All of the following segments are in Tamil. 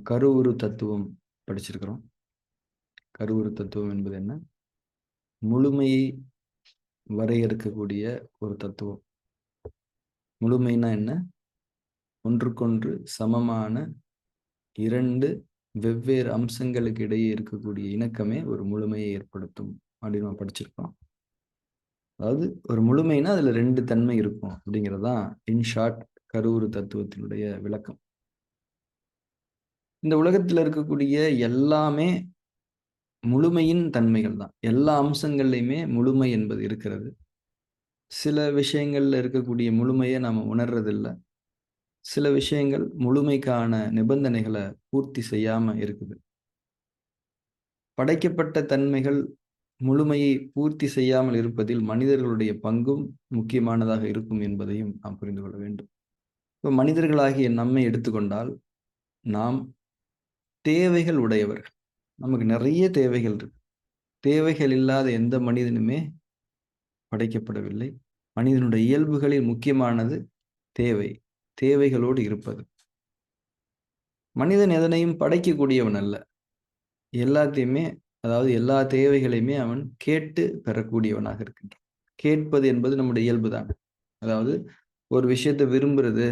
கருவுரு தத்துவம் படிச்சிருக்கிறோம். கருவுரு தத்துவம் என்பது என்ன? முழுமையை வரையறுக்கக்கூடிய ஒரு தத்துவம். முழுமைனா என்ன? ஒன்றுக்கொன்று சமமான 2 வெவ்வேறு அம்சங்களுக்கு இடையே இருக்கக்கூடிய இணக்கமே ஒரு முழுமையை ஏற்படுத்தும் அப்படின்னு நம்ம படிச்சிருக்கோம். அதாவது ஒரு முழுமைனா அதுல 2 தன்மை இருக்கும் அப்படிங்கிறது தான் இன் ஷார்ட் கருவுரு தத்துவத்தினுடைய விளக்கம். இந்த உலகத்துல இருக்கக்கூடிய எல்லாமே முழுமையின் தன்மைகள் தான். எல்லா அம்சங்கள்லையுமே முழுமை என்பது இருக்கிறது. சில விஷயங்கள்ல இருக்கக்கூடிய முழுமையை நாம உணர்றதில்ல. சில விஷயங்கள் முழுமைக்கான நிபந்தனைகள பூர்த்தி செய்யாம இருக்குது. படைக்கப்பட்ட தன்மைகள் முழுமையை பூர்த்தி செய்யாமல் இருப்பதில் மனிதர்களுடைய பங்கும் முக்கியமானதாக இருக்கும் என்பதையும் நாம் புரிந்து கொள்ள வேண்டும். இப்ப மனிதர்களாகிய நம்மை எடுத்துக்கொண்டால், நாம் தேவைகள் உடையவர்கள். நமக்கு நிறைய தேவைகள் இருக்கு. தேவைகள் இல்லாத எந்த மனிதனுமே படைக்கப்படவில்லை. மனிதனுடைய இயல்புகளில் முக்கியமானது தேவை. தேவைகளோடு இருப்பது. மனிதன் எதனையும் படைக்கக்கூடியவன் அல்ல. எல்லாத்தையுமே அதாவது எல்லா தேவைகளையுமே அவன் கேட்டு பெறக்கூடியவனாக இருக்கின்றான். கேட்பது என்பது நம்முடைய இயல்புதான். அதாவது ஒரு விஷயத்தை விரும்புறது,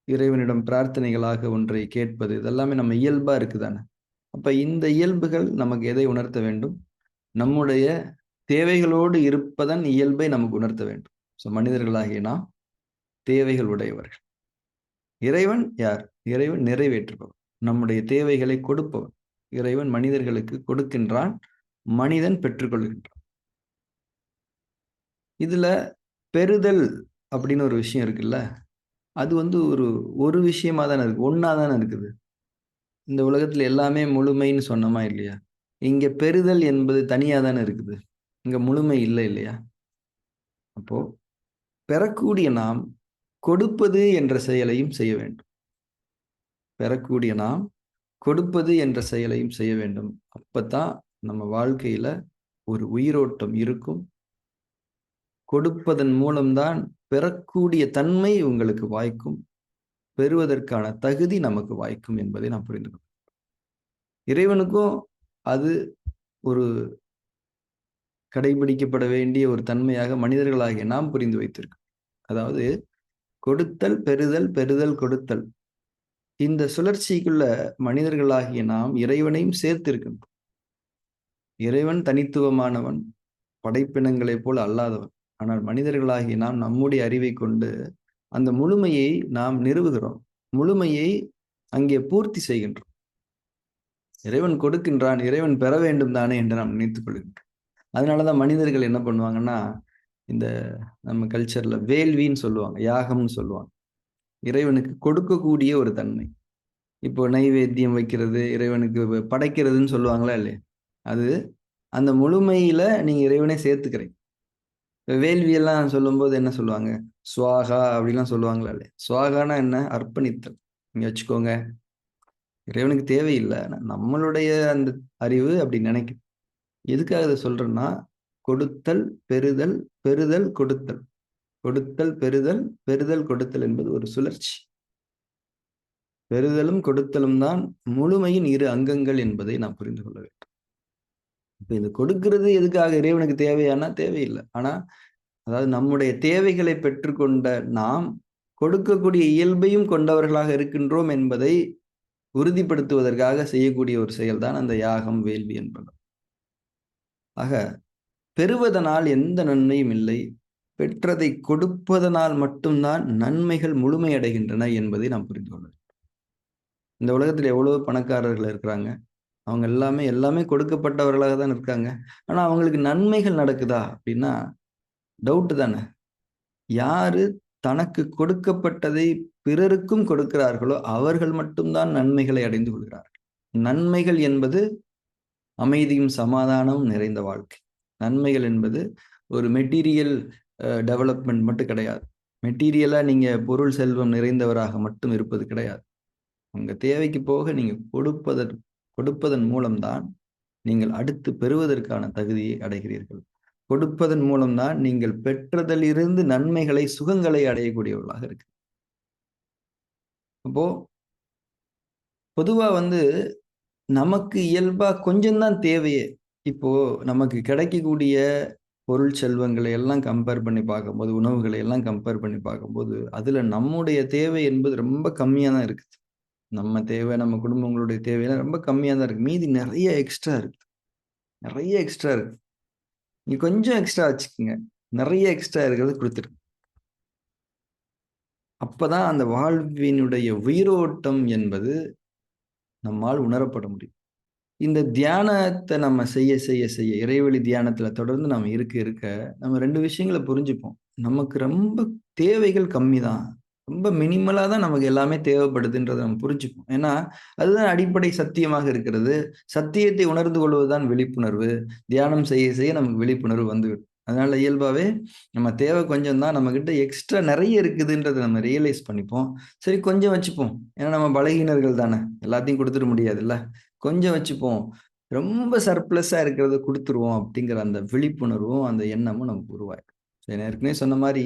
இறைவனிடம் பிரார்த்தனைகளாக ஒன்றை கேட்பது, இதெல்லாமே நம்ம இயல்பா இருக்குதானே. அப்ப இந்த இயல்புகள் நமக்கு எதை உணர்த்த வேண்டும்? நம்முடைய தேவைகளோடு இருப்பதன் இயல்பை நமக்கு உணர்த்த வேண்டும். மனிதர்களாகிய நாம் தேவைகள் உடையவர்கள். இறைவன் யார்? இறைவன் நிறைவேற்றுபவன். நம்முடைய தேவைகளை கொடுப்பவன். இறைவன் மனிதர்களுக்கு கொடுக்கின்றான். மனிதன் பெற்றுக்கொள்கின்றான். இதுல பெறுதல் அப்படின்னு ஒரு விஷயம் இருக்குல்ல, அது ஒரு விஷயமா தானே இருக்கு. ஒண்ணா தானே இருக்குது. இந்த உலகத்துல எல்லாமே முழுமைன்னு சொன்னோமா இல்லையா? இங்க பெறுதல் என்பது தனியா தானே இருக்குது. இங்க முழுமை இல்லை இல்லையா? அப்போ பெறக்கூடிய நாம் கொடுப்பது என்ற செயலையும் செய்ய வேண்டும். பெறக்கூடிய நாம் கொடுப்பது என்ற செயலையும் செய்ய வேண்டும். அப்பதான் நம்ம வாழ்க்கையில ஒரு உயிரோட்டம் இருக்கும். கொடுப்பதன் மூலம்தான் பெறக்கூடிய தன்மை உங்களுக்கு வாய்க்கும். பெறுவதற்கான தகுதி நமக்கு வாய்க்கும் என்பதை நாம் புரிந்து கொள்ளணும். இறைவனுக்கும் அது ஒரு கடைபிடிக்கப்பட வேண்டிய ஒரு தன்மையாக மனிதர்களாகிய நாம் புரிந்து வைத்திருக்கோம். அதாவது கொடுத்தல், பெறுதல், பெறுதல், கொடுத்தல். இந்த சுழற்சிக்குள்ள மனிதர்களாகிய நாம் இறைவனையும் சேர்த்திருக்கின்றோம். இறைவன் தனித்துவமானவன், படைப்பினங்களைப் போல அல்லாதவன். ஆனால் மனிதர்களாகிய நாம் நம்முடைய அறிவை கொண்டு அந்த முழுமையை நாம் நிறுவுகிறோம். முழுமையை அங்கே பூர்த்தி செய்கின்றோம். இறைவன் கொடுக்கின்றான், இறைவன் பெற வேண்டும் தானே என்று நாம் நினைத்துக் கொள்கின்றோம். அதனாலதான் மனிதர்கள் என்ன பண்ணுவாங்கன்னா, இந்த நம்ம கல்ச்சர்ல வேள்வின்னு சொல்லுவாங்க, யாகம்னு சொல்லுவாங்க. இறைவனுக்கு கொடுக்கக்கூடிய ஒரு தன்மை. இப்போ நைவேத்தியம் வைக்கிறது, இறைவனுக்கு படைக்கிறதுன்னு சொல்லுவாங்களா இல்லையா? அது அந்த முழுமையில நீங்க இறைவனை சேர்த்துக்கிறீங்க. வேள்வியெல்லாம் சொல்லும்போது என்ன சொல்லுவாங்க? சுவாகா அப்படிலாம் சொல்லுவாங்களா இல்லையா? சுவாகானா என்ன? அர்ப்பணித்தல். நீங்க வச்சுக்கோங்க. இறைவனுக்கு தேவையில்லை. நம்மளுடைய அந்த அறிவு அப்படி நினைக்குது. எதுக்காக இதை சொல்றேன்னா, கொடுத்தல், பெறுதல், பெறுதல், கொடுத்தல். கொடுத்தல், பெறுதல், பெறுதல், கொடுத்தல் என்பது ஒரு சுழற்சி. பெறுதலும் கொடுத்தலும் தான் முழுமையின் 2 அங்கங்கள் என்பதை நாம் புரிந்து கொள்ள வேண்டும். இப்ப இது கொடுக்கிறது எதுக்காக? இறைவனுக்கு தேவையானா தேவையில்லை. ஆனா அதாவது நம்முடைய தேவைகளை பெற்றுக்கொண்ட நாம் கொடுக்கக்கூடிய இயல்பையும் கொண்டவர்களாக இருக்கின்றோம் என்பதை உறுதிப்படுத்துவதற்காக செய்யக்கூடிய ஒரு செயல்தான் அந்த யாகம், வேள்வி என்பது. ஆக பெறுவதனால் எந்த நன்மையும் இல்லை. பெற்றதை கொடுப்பதனால் மட்டும்தான் நன்மைகள் முழுமையடைகின்றன என்பதை நாம் புரிந்து கொள்ள வேண்டும். இந்த உலகத்தில் எவ்வளவு பணக்காரர்கள் இருக்கிறாங்க. அவங்க எல்லாமே கொடுக்கப்பட்டவர்களாக தான் இருக்காங்க. ஆனா அவங்களுக்கு நன்மைகள் நடக்குதா அப்படின்னா டவுட் தானே. யாரு தனக்கு கொடுக்கப்பட்டதை பிறருக்கும் கொடுக்கிறார்களோ அவர்கள் மட்டும்தான் நன்மைகளை அடைந்து கொள்கிறார்கள். நன்மைகள் என்பது அமைதியும் சமாதானமும் நிறைந்த வாழ்க்கை. நன்மைகள் என்பது ஒரு மெட்டீரியல் டெவலப்மெண்ட் மட்டும் கிடையாது. மெட்டீரியலா நீங்க பொருள் செல்வம் நிறைந்தவராக மட்டும் இருப்பது கிடையாது. உங்க தேவைக்கு போக நீங்க கொடுப்பதன் மூலம்தான் நீங்கள் அடுத்து பெறுவதற்கான தகுதியை அடைகிறீர்கள். கொடுப்பதன் மூலம்தான் நீங்கள் பெற்றதிலிருந்து நன்மைகளை, சுகங்களை அடையக்கூடியவர்களாக இருக்கு. அப்போ பொதுவா வந்து நமக்கு இயல்பா கொஞ்சம் தான் தேவையே. இப்போ நமக்கு கிடைக்கக்கூடிய பொருள் செல்வங்களை எல்லாம் கம்பேர் பண்ணி பார்க்கும்போது, உணவுகளை எல்லாம் கம்பேர் பண்ணி பார்க்கும்போது, அதுல நம்முடைய தேவை என்பது ரொம்ப கம்மியா தான் இருக்குது. நம்ம தேவை, நம்ம குடும்பங்களுடைய தேவைலாம் ரொம்ப கம்மியா தான் இருக்கு. மீதி நெறைய எக்ஸ்ட்ரா இருக்கு. நெறைய எக்ஸ்ட்ரா இருக்கு. நீங்க கொஞ்சம் எக்ஸ்ட்ரா வச்சுக்கங்க. நெறைய எக்ஸ்ட்ரா இருக்கிறத குடுத்துருங்க. அப்பதான் அந்த வாழ்வினுடைய உயிரோட்டம் என்பது நம்மால் உணரப்பட முடியும். இந்த தியானத்த நம்ம செய்ய, இறைவழி தியானத்துல தொடர்ந்து நம்ம இருக்க, நம்ம 2 விஷயங்கள புரிஞ்சுப்போம். நமக்கு ரொம்ப தேவைகள் கம்மி தான். ரொம்ப மினிமலா தான் நமக்கு எல்லாமே தேவைப்படுதுன்றத நம்ம புரிஞ்சுப்போம். ஏன்னா, அதுதான் அடிப்படை சத்தியமாக இருக்கிறது. சத்தியத்தை உணர்ந்து கொள்வது தான் விழிப்புணர்வு. தியானம் செய்ய நமக்கு விழிப்புணர்வு வந்துவிடும். அதனால இயல்பாவே நம்ம தேவை கொஞ்சம் தான். நம்மகிட்ட எக்ஸ்ட்ரா நெறைய இருக்குதுன்றத நம்ம ரியலைஸ் பண்ணிப்போம். சரி கொஞ்சம் வச்சுப்போம். ஏன்னா நம்ம பலகீனர்கள் தானே. எல்லாத்தையும் குடுத்துற முடியாதுல்ல. கொஞ்சம் வச்சுப்போம். ரொம்ப சர்ப்ளஸா இருக்கிறத குடுத்துருவோம் அப்படிங்கிற அந்த விழிப்புணர்வும், அந்த எண்ணமும் நமக்கு உருவாயிடும். நான் ஏற்கனவே சொன்ன மாரி,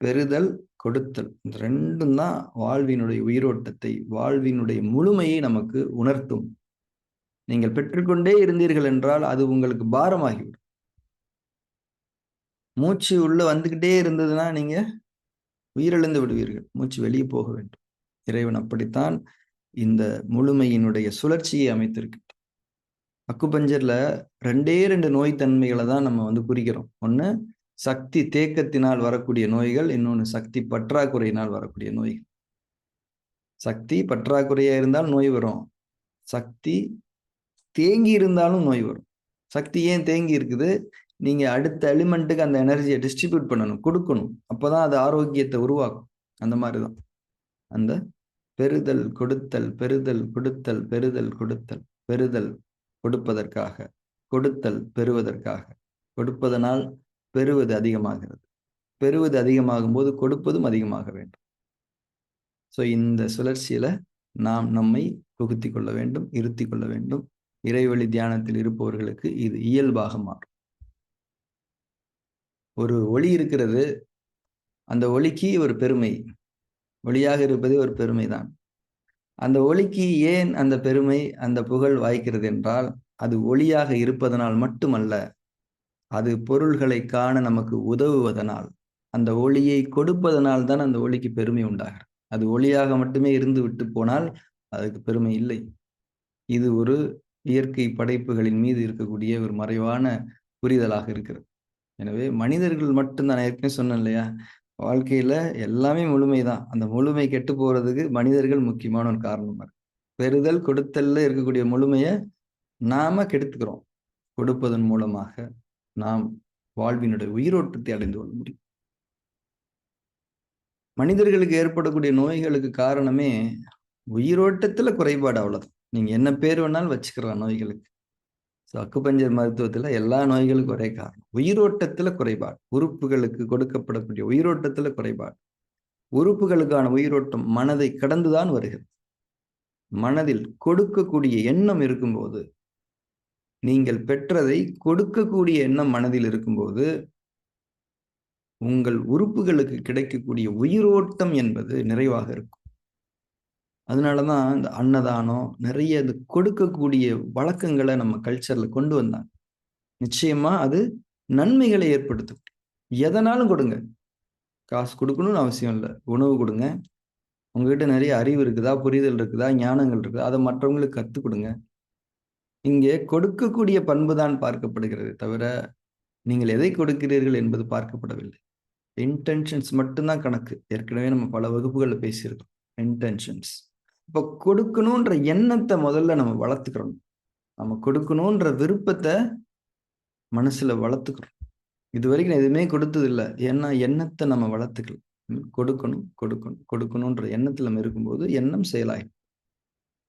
பெறுதல், கொடுத்தல். இந்த 2ம் தான் வாழ்வினுடைய உயிரோட்டத்தை, வாழ்வினுடைய முழுமையை நமக்கு உணர்த்தும். நீங்கள் பெற்றுக்கொண்டே இருந்தீர்கள் என்றால், அது உங்களுக்கு பாரமாகிவிடும். மூச்சு உள்ள வந்துகிட்டே இருந்ததுன்னா, நீங்க உயிரிழந்து விடுவீர்கள். மூச்சு வெளிய போக வேண்டும். இறைவன் அப்படித்தான் இந்த முழுமையினுடைய சுழற்சியை அமைத்திருக்கிறார். அக்குபஞ்சர்ல 2 நோய் தன்மைகள தான் நம்ம வந்து குறிக்கிறோம். ஒண்ணு சக்தி தேக்கத்தினால் வரக்கூடிய நோய்கள். இன்னொன்னு சக்தி பற்றாக்குறையினால் வரக்கூடிய நோய்கள். சக்தி பற்றாக்குறையா இருந்தால் நோய் வரும். சக்தி தேங்கி இருந்தாலும் நோய் வரும். சக்தி ஏன் தேங்கி இருக்குது? நீங்க அடுத்த எலிமென்ட்க்கு அந்த எனர்ஜிய டிஸ்ட்ரிபியூட் பண்ணணும், குடுக்கணும். அப்பதான் அது ஆரோக்கியத்த உருவாக்கும். அந்த மாரி தான். அந்த பெறுதல், கொடுத்தல், பெறுதல், கொடுத்தல், பெறுதல், கொடுத்தல், பெறுதல் கொடுப்பதற்காக, கொடுத்தல் பெறுவதற்காக. கொடுப்பதனால் பெறுவது அதிகமாகிறது. பெறுவது அதிகமாகும்போது கொடுப்பதும் அதிகமாக வேண்டும். ஸோ இந்த சுழற்சியில நாம் நம்மை புகுத்திக் கொள்ள வேண்டும், இருத்திக் கொள்ள வேண்டும். இறைவழி தியானத்தில் இருப்பவர்களுக்கு இது இயல்பாக மாறும். ஒரு ஒளி இருக்கிறது. அந்த ஒளிக்கு ஒரு பெருமை. ஒளியாக இருப்பதே ஒரு பெருமை தான். அந்த ஒளிக்கு ஏன் அந்த பெருமை, அந்த புகழ் வாய்க்கிறது என்றால், அது ஒளியாக இருப்பதனால் மட்டுமல்ல, அது பொருள்களை காண நமக்கு உதவுவதனால், அந்த ஒளியை கொடுப்பதனால் தான் அந்த ஒளிக்கு பெருமை உண்டாகிறது. அது ஒளியாக மட்டுமே இருந்து விட்டு போனால், அதுக்கு பெருமை இல்லை. இது ஒரு இயற்கை படைப்புகளின் மீது இருக்கக்கூடிய ஒரு மறைவான புரிதலாக இருக்கிறது. எனவே மனிதர்கள் மட்டும் தான் நான் ஏற்கனவே சொன்னேன் இல்லையா? வாழ்க்கையில எல்லாமே முழுமைதான். அந்த முழுமை கெட்டு போறதுக்கு மனிதர்கள் முக்கியமான ஒரு காரணமா இருக்கு. பெறுதல், கொடுத்தல்ல இருக்கக்கூடிய முழுமைய நாம கெடுத்துக்கிறோம். கொடுப்பதன் மூலமாக நாம் வாழ்வினுடைய உயிரோட்டத்தை அடைந்து கொள்ள முடியும். மனிதர்களுக்கு ஏற்படக்கூடிய நோய்களுக்கு காரணமே உயிரோட்டத்துல குறைபாடு அவ்வளவுதான். நீங்க என்ன பேர் வேணாலும் வச்சுக்கலாம் நோய்களுக்கு. ஸோ அக்குபஞ்சர் மருத்துவத்துல எல்லா நோய்களுக்கும் ஒரே காரணம். உயிரோட்டத்துல குறைபாடு. உறுப்புகளுக்கு கொடுக்கப்படக்கூடிய உயிரோட்டத்துல குறைபாடு. உறுப்புகளுக்கான உயிரோட்டம் மனதை கடந்துதான் வருகிறது. மனதில் கொடுக்கக்கூடிய எண்ணம் இருக்கும்போது, நீங்கள் பெற்றதை கொடுக்கக்கூடிய எண்ணம் மனதில் இருக்கும்போது, உங்கள் உறுப்புகளுக்கு கிடைக்கக்கூடிய உயிரோட்டம் என்பது நிறைவாக இருக்கும். அதனால தான் இந்த அன்னதானம், நிறைய இது கொடுக்கக்கூடிய வழக்கங்கள நம்ம கல்ச்சர்ல கொண்டு வந்தாங்க. நிச்சயமா அது நன்மைகளை ஏற்படுத்தும். எதனாலும் கொடுங்க. காசு குடுக்கணும்னு அவசியம் இல்ல. உணவு குடுங்க. உங்ககிட்ட நிறைய அறிவு இருக்குதா, புரிதல் இருக்குதா, ஞானங்கள் இருக்குதா, அத மற்றவங்களுக்கு கத்துக் குடுங்க. இங்கே கொடுக்கக்கூடிய பண்பு தான் பார்க்கப்படுகிறதே தவிர, நீங்கள் எதை கொடுக்கிறீர்கள் என்பது பார்க்கப்படவில்லை. இன்டென்ஷன்ஸ் மட்டும் தான் கணக்கு. ஏற்கனவே நம்ம பல வகுப்புகள்ல பேசியிருக்கோம். இன்டென்ஷன்ஸ். இப்ப கொடுக்கணுன்ற எண்ணத்த முதல்ல நம்ம வளர்த்துக்கிறணும். நம்ம கொடுக்கணுன்ற விருப்பத்த மனசுல வளர்த்துக்கிறோம். இதுவரைக்கும் நான் எதுவுமே கொடுத்ததில்ல. ஏன்னா எண்ணத்த நம்ம வளர்த்துக்கல. கொடுக்கணும், கொடுக்கணும், கொடுக்கணுன்ற எண்ணத்துல நம்ம இருக்கும்போது, எண்ணம் செயலாகும்.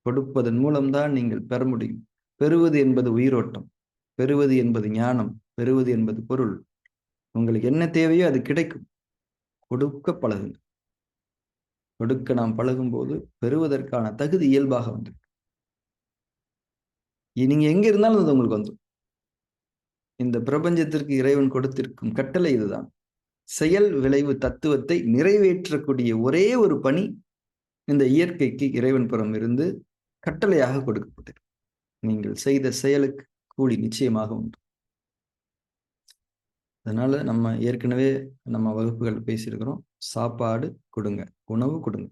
கொடுப்பதன் மூலம் தான் நீங்கள் பெற முடியும். பெறுவது என்பது உயிரோட்டம். பெறுவது என்பது ஞானம். பெறுவது என்பது பொருள். உங்களுக்கு என்ன தேவையோ அது கிடைக்கும். கொடுக்க பழகுங்க. கொடுக்க நாம் பழகும்போது பெறுவதற்கான தகுதி இயல்பாக வந்துரும். நீங்க எங்க இருந்தாலும் அது உங்களுக்கு வந்துரும். இந்த பிரபஞ்சத்திற்கு இறைவன் கொடுத்திருக்கும் கட்டளை இதுதான். செயல் விளைவு தத்துவத்தை நிறைவேற்றக்கூடிய ஒரே ஒரு பணி இந்த இயற்கைக்கு இறைவன் புறம் இருந்து கட்டளையாக கொடுக்கப்பட்டது. நீங்கள் செய்த செயலுக்கு கூலி நிச்சயமாக உண்டு. அதனால நம்ம ஏற்கனவே நம்ம வகுப்புகள் பேசியிருக்கிறோம். சாப்பாடு கொடுங்க, உணவு கொடுங்க.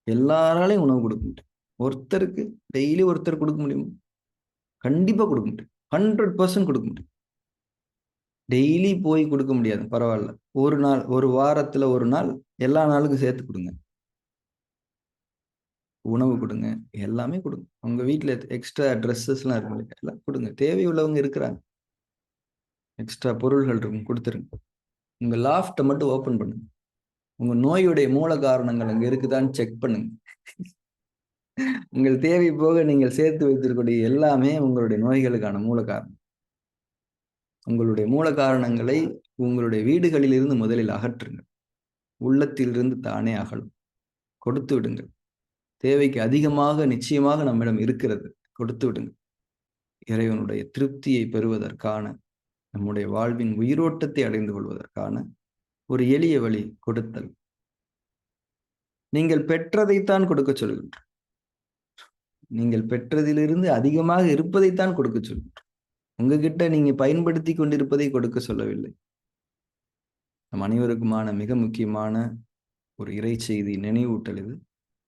எல்லாராலையும் உணவு கொடுக்க முடியும். ஒருத்தருக்கு டெய்லி ஒருத்தர் கொடுக்க முடியுமா? கண்டிப்பா கொடுக்க முடியும். 100% கொடுக்க முடியும். டெய்லி போய் கொடுக்க முடியாது, பரவாயில்ல. ஒரு நாள், ஒரு வாரத்துல ஒரு நாள், எல்லா நாளுக்கும் சேர்த்து கொடுங்க. உணவு கொடுங்க, எல்லாமே கொடுங்க. உங்க வீட்ல எக்ஸ்ட்ரா ட்ரெஸ்ஸஸ்லாம் இருக்கும் இல்லையா? எல்லாம் கொடுங்க. தேவை உள்ளவங்க இருக்கிறாங்க. எக்ஸ்ட்ரா பொருள்கள் இருக்கும், கொடுத்துருங்க. உங்க லாஃப்ட்ட மட்டும் ஓப்பன் பண்ணுங்க. உங்க நோயுடைய மூல காரணங்கள் அங்க இருக்குதான்னு செக் பண்ணுங்க. உங்கள் தேவை போக நீங்கள் சேர்த்து வைத்திருக்கக்கூடிய எல்லாமே உங்களுடைய நோய்களுக்கான மூல காரணம். உங்களுடைய மூல காரணங்களை உங்களுடைய வீடுகளில் இருந்து முதலில் அகற்றுங்கள். உள்ளத்திலிருந்து தானே அகலும். கொடுத்து விடுங்கள். தேவைக்கு அதிகமாக நிச்சயமாக நம்மிடம் இருக்கிறது. கொடுத்து விடுங்கள். இறைவனுடைய திருப்தியை பெறுவதற்கான, நம்முடைய வாழ்வின் உயிரோட்டத்தை அடைந்து கொள்வதற்கான ஒரு எளிய வழி கொடுத்தல். நீங்கள் பெற்றதைத்தான் கொடுக்க சொல்கின்றோம். நீங்கள் பெற்றதிலிருந்து அதிகமாக இருப்பதைத்தான் கொடுக்க சொல்கின்றோம். உங்ககிட்ட நீங்க பயன்படுத்தி கொண்டிருப்பதை கொடுக்க சொல்லவில்லை. நம் அனைவருக்குமான மிக முக்கியமான ஒரு இறை செய்தி நினைவூட்டல் இது.